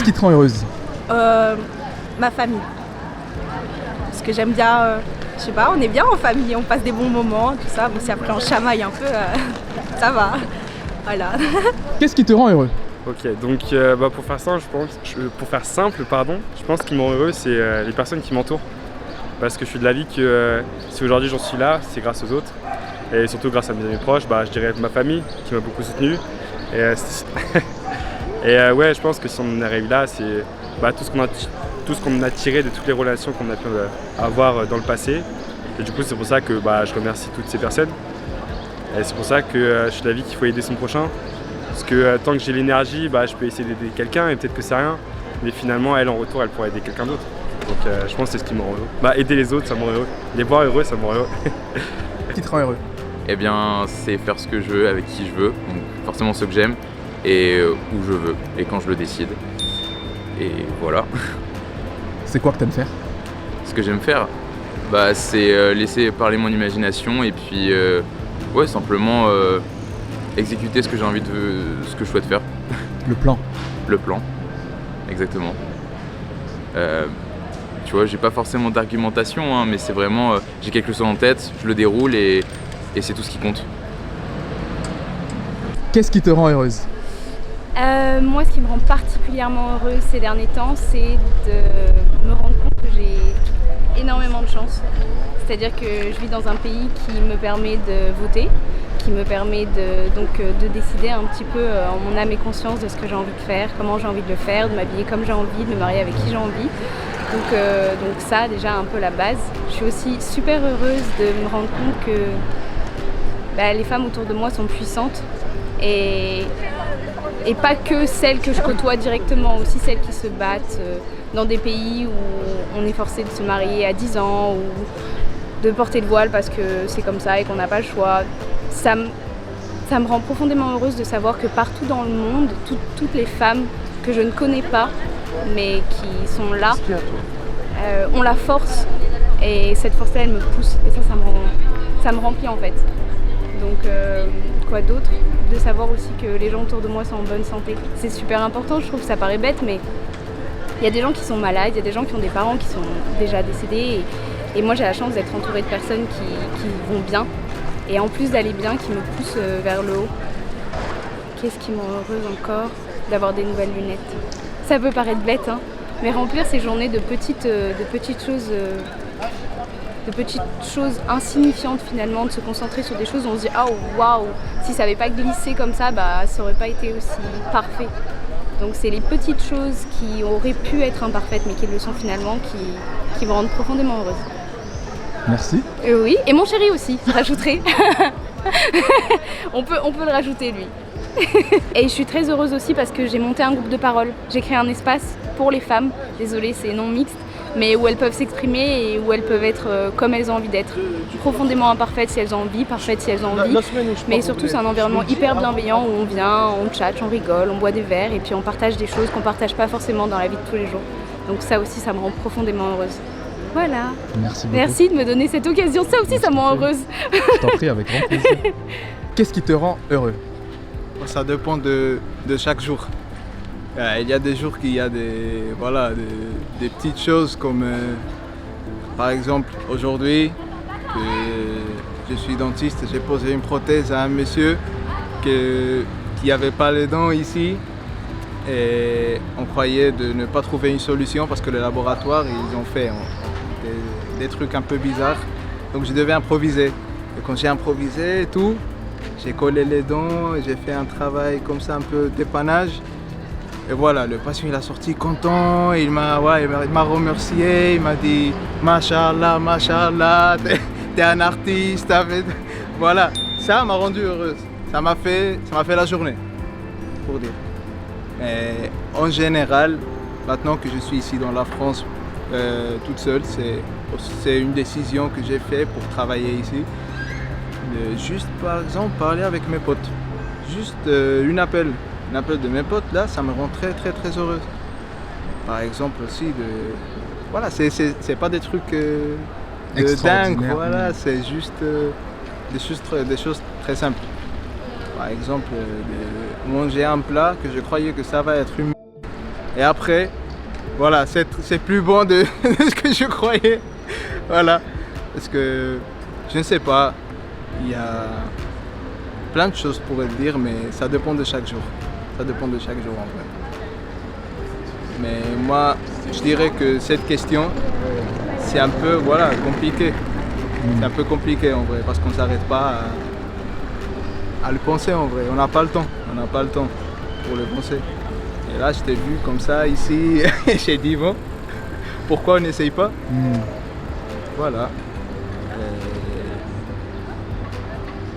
Qu'est-ce qui te rend heureuse? Ma famille. Parce que j'aime bien, je sais pas, on est bien en famille, on passe des bons moments, tout ça. Bon, si après on chamaille un peu, ça va. Voilà. Qu'est-ce qui te rend heureux? Ok, donc pour faire simple, je pense qu'il me rend heureux, c'est les personnes qui m'entourent. Parce que je suis de l'avis que si aujourd'hui j'en suis là, c'est grâce aux autres. Et surtout grâce à mes amis proches, je dirais ma famille qui m'a beaucoup soutenu. Et ouais, je pense que si on en arrive là, c'est tout ce qu'on a tiré de toutes les relations qu'on a pu avoir dans le passé. Et du coup, c'est pour ça que je remercie toutes ces personnes. Et c'est pour ça que je suis de l'avis qu'il faut aider son prochain. Parce que tant que j'ai l'énergie, je peux essayer d'aider quelqu'un et peut-être que c'est rien. Mais finalement, elle en retour, elle pourrait aider quelqu'un d'autre. Donc je pense que c'est ce qui me rend heureux. Aider les autres, ça me rend heureux. Les voir heureux, ça me rend heureux. Qu'est-ce qui te rend heureux? Eh bien, c'est faire ce que je veux, avec qui je veux, donc forcément ce que j'aime, et où je veux, et quand je le décide. Et voilà. C'est quoi que t'aimes faire? Ce que j'aime faire, c'est laisser parler mon imagination, et puis simplement exécuter ce que j'ai envie ce que je souhaite faire. Le plan. Le plan, exactement. Tu vois, j'ai pas forcément d'argumentation, mais c'est vraiment, j'ai quelque chose en tête, je le déroule et c'est tout ce qui compte. Qu'est-ce qui te rend heureuse? Moi, ce qui me rend particulièrement heureuse ces derniers temps, c'est de me rendre compte que j'ai énormément de chance. C'est-à-dire que je vis dans un pays qui me permet de voter, qui me permet de décider un petit peu en mon âme et conscience de ce que j'ai envie de faire, comment j'ai envie de le faire, de m'habiller comme j'ai envie, de me marier avec qui j'ai envie. Donc ça, déjà un peu la base. Je suis aussi super heureuse de me rendre compte que les femmes autour de moi sont puissantes et pas que celles que je côtoie directement, aussi celles qui se battent dans des pays où on est forcé de se marier à 10 ans ou de porter le voile parce que c'est comme ça et qu'on n'a pas le choix. Ça me rend profondément heureuse de savoir que partout dans le monde, toutes les femmes que je ne connais pas mais qui sont là ont la force et cette force-là elle me pousse et ça me remplit en fait. Donc quoi d'autre? De savoir aussi que les gens autour de moi sont en bonne santé. C'est super important, je trouve que ça paraît bête, mais il y a des gens qui sont malades, il y a des gens qui ont des parents qui sont déjà décédés. Et moi j'ai la chance d'être entourée de personnes qui vont bien. Et en plus d'aller bien, qui me poussent vers le haut. Qu'est-ce qui me rend heureuse encore? D'avoir des nouvelles lunettes. Ça peut paraître bête, mais remplir ces journées de petites choses insignifiantes finalement, de se concentrer sur des choses où on se dit « Oh waouh, si ça n'avait pas glissé comme ça, ça aurait pas été aussi parfait ». Donc c'est les petites choses qui auraient pu être imparfaites mais qui le sont finalement qui me rendent profondément heureuse. Merci. Oui, et mon chéri aussi, je rajouterai. on peut le rajouter lui. Et je suis très heureuse aussi parce que j'ai monté un groupe de parole. J'ai créé un espace pour les femmes, désolée c'est non mixte, mais où elles peuvent s'exprimer et où elles peuvent être comme elles ont envie d'être. Profondément imparfaites si elles ont envie, parfaites si elles ont envie. Mais surtout c'est un environnement hyper bienveillant où on vient, on tchatche, on rigole, on boit des verres et puis on partage des choses qu'on partage pas forcément dans la vie de tous les jours. Donc ça aussi ça me rend profondément heureuse. Voilà. Merci beaucoup. Merci de me donner cette occasion, ça aussi ça me rend heureuse. Je t'en prie, avec grand plaisir. Qu'est-ce qui te rend heureux? Ça dépend de chaque jour. Il y a des jours qu'il y a des petites choses comme par exemple aujourd'hui que je suis dentiste, j'ai posé une prothèse à un monsieur qui n'avait pas les dents ici et on croyait de ne pas trouver une solution parce que le laboratoire ils ont fait des trucs un peu bizarres, donc je devais improviser et quand j'ai improvisé et tout, j'ai collé les dents et j'ai fait un travail comme ça un peu dépannage. Et voilà, le patient il a sorti content, il m'a remercié, il m'a dit Mashallah, Mashallah, t'es un artiste. Voilà, ça m'a rendu heureuse, ça m'a fait la journée, pour dire. Mais en général, maintenant que je suis ici dans la France toute seule, c'est une décision que j'ai faite pour travailler ici. Juste par exemple parler avec mes potes, juste un appel de mes potes là, ça me rend très très très heureuse. Par exemple aussi voilà, c'est pas des trucs de dingue, voilà, c'est juste des choses très simples. Par exemple manger un plat que je croyais que ça va être une Et après, voilà, c'est plus bon de ce que je croyais. Voilà, parce que je ne sais pas, il y a plein de choses pour le dire, mais ça dépend de chaque jour. Ça dépend de chaque jour en vrai. Mais moi, je dirais que cette question, c'est un peu compliqué. C'est un peu compliqué en vrai, parce qu'on ne s'arrête pas à le penser en vrai. On n'a pas le temps. On n'a pas le temps pour le penser. Et là, je t'ai vu comme ça ici, et j'ai dit bon, pourquoi on n'essaye pas? Voilà.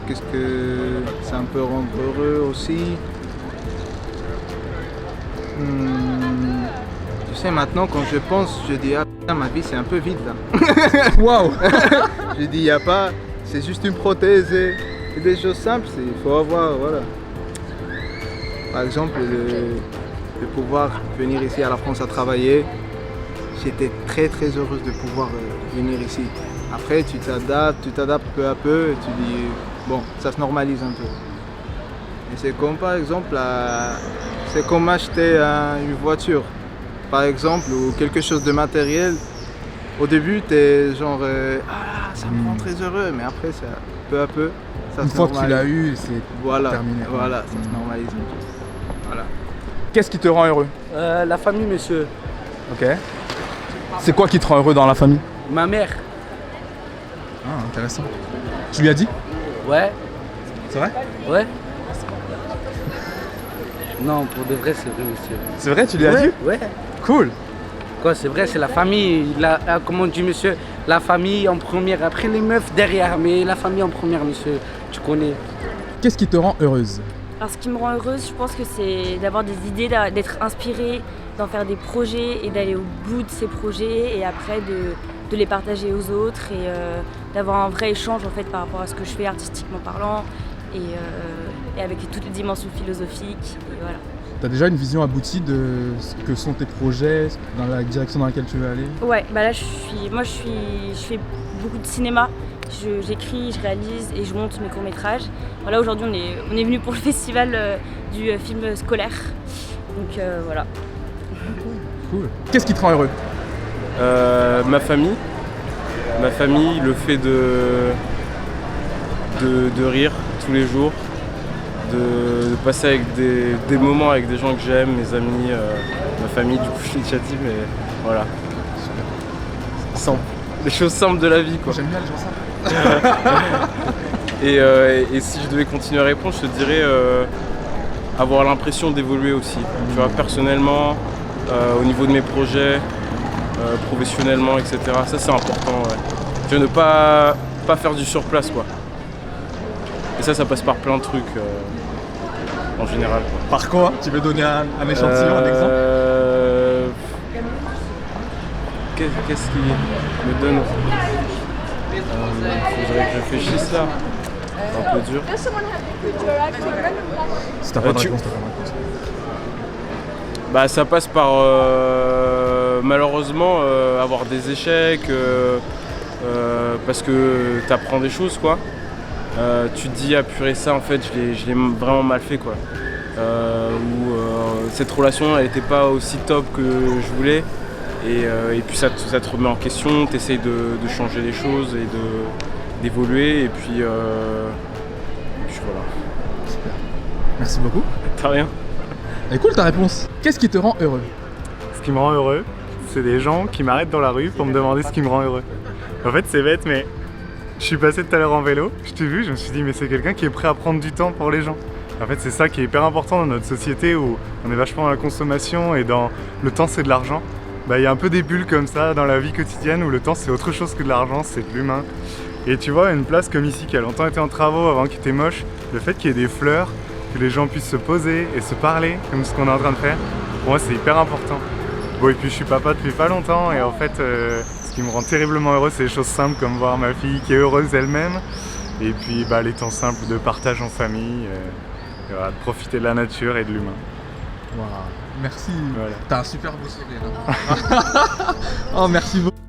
Qu'est-ce que ça me peut rendre heureux aussi? Tu sais, maintenant, quand je pense, je dis ah putain, ma vie c'est un peu vide là. Waouh. Je dis, il n'y a pas, c'est juste une prothèse et des choses simples, il faut avoir, voilà. Par exemple, de pouvoir venir ici à la France à travailler, j'étais très très heureuse de pouvoir venir ici. Après, tu t'adaptes peu à peu et tu dis, bon, ça se normalise un peu. Et c'est comme par exemple, c'est comme acheter une voiture, par exemple, ou quelque chose de matériel. Au début, t'es genre, ça me rend très heureux, mais après, ça, peu à peu, ça Une se fois que normalise. tu l'as eu, c'est terminé. Voilà, ça se normalise un peu. Voilà. Qu'est-ce qui te rend heureux? La famille, monsieur. Ok. C'est quoi qui te rend heureux dans la famille? Ma mère. Ah, intéressant. Tu lui as dit? Ouais. C'est vrai? Ouais. Non, pour de vrai, c'est vrai, monsieur. C'est vrai, tu lui as dit? Ouais. Cool. Quoi, c'est vrai, c'est la famille. Comme on dit, monsieur, la famille en première. Après, les meufs derrière, mais la famille en première, monsieur. Tu connais. Qu'est-ce qui te rend heureuse? Alors ce qui me rend heureuse, je pense que c'est d'avoir des idées, d'être inspirée, d'en faire des projets et d'aller au bout de ces projets et après de les partager aux autres et d'avoir un vrai échange en fait par rapport à ce que je fais artistiquement parlant et avec toutes les dimensions philosophiques. Et voilà. Tu as déjà une vision aboutie de ce que sont tes projets, dans la direction dans laquelle tu veux aller? Ouais, bah là je fais beaucoup de cinéma. J'écris, je réalise et je monte mes courts-métrages. Voilà, aujourd'hui on est venu pour le festival du film scolaire. Donc voilà. Cool. Qu'est-ce qui te rend heureux? Ma famille. Ma famille, le fait de rire tous les jours, de passer avec des moments avec des gens que j'aime, mes amis, ma famille, du coup je suis initiative, mais voilà. Simple. Les choses simples de la vie, quoi. J'aime bien les gens simples. Et si je devais continuer à répondre, je te dirais avoir l'impression d'évoluer aussi. Tu vois, personnellement, au niveau de mes projets, professionnellement, etc. Ça c'est important. Ouais. Tu vois, ne pas faire du surplace, quoi. Et ça passe par plein de trucs en général, quoi. Par quoi? Tu veux donner un échantillon, un exemple? Qu'est-ce qui me donne? Faudrait que je réfléchisse là. C'est un peu dur. Si t'as pas de réponse, t'as pas de réponse. Bah, ça passe par malheureusement avoir des échecs parce que t'apprends des choses, quoi. Tu te dis ah purée, ça en fait je l'ai vraiment mal fait, quoi. Cette relation elle était pas aussi top que je voulais. Et puis ça te remet en question, tu essayes de changer les choses et d'évoluer et puis voilà. Super. Merci beaucoup. T'as rien. Elle est cool ta réponse. Qu'est-ce qui te rend heureux? Ce qui me rend heureux, c'est des gens qui m'arrêtent dans la rue pour me demander ce qui me rend heureux. En fait c'est bête mais je suis passé tout à l'heure en vélo, je t'ai vu, je me suis dit mais c'est quelqu'un qui est prêt à prendre du temps pour les gens. En fait c'est ça qui est hyper important dans notre société où on est vachement dans la consommation et dans le temps c'est de l'argent. Bah, y a un peu des bulles comme ça dans la vie quotidienne où le temps c'est autre chose que de l'argent, c'est de l'humain. Et tu vois, une place comme ici qui a longtemps été en travaux avant qu'il était moche, le fait qu'il y ait des fleurs, que les gens puissent se poser et se parler comme ce qu'on est en train de faire, pour moi c'est hyper important. Bon, et puis je suis papa depuis pas longtemps et en fait ce qui me rend terriblement heureux c'est les choses simples comme voir ma fille qui est heureuse elle-même et puis bah, les temps simples de partage en famille, et voilà, de profiter de la nature et de l'humain. Wow. Merci. Voilà. T'as un super beau sourire. Oh, merci beaucoup.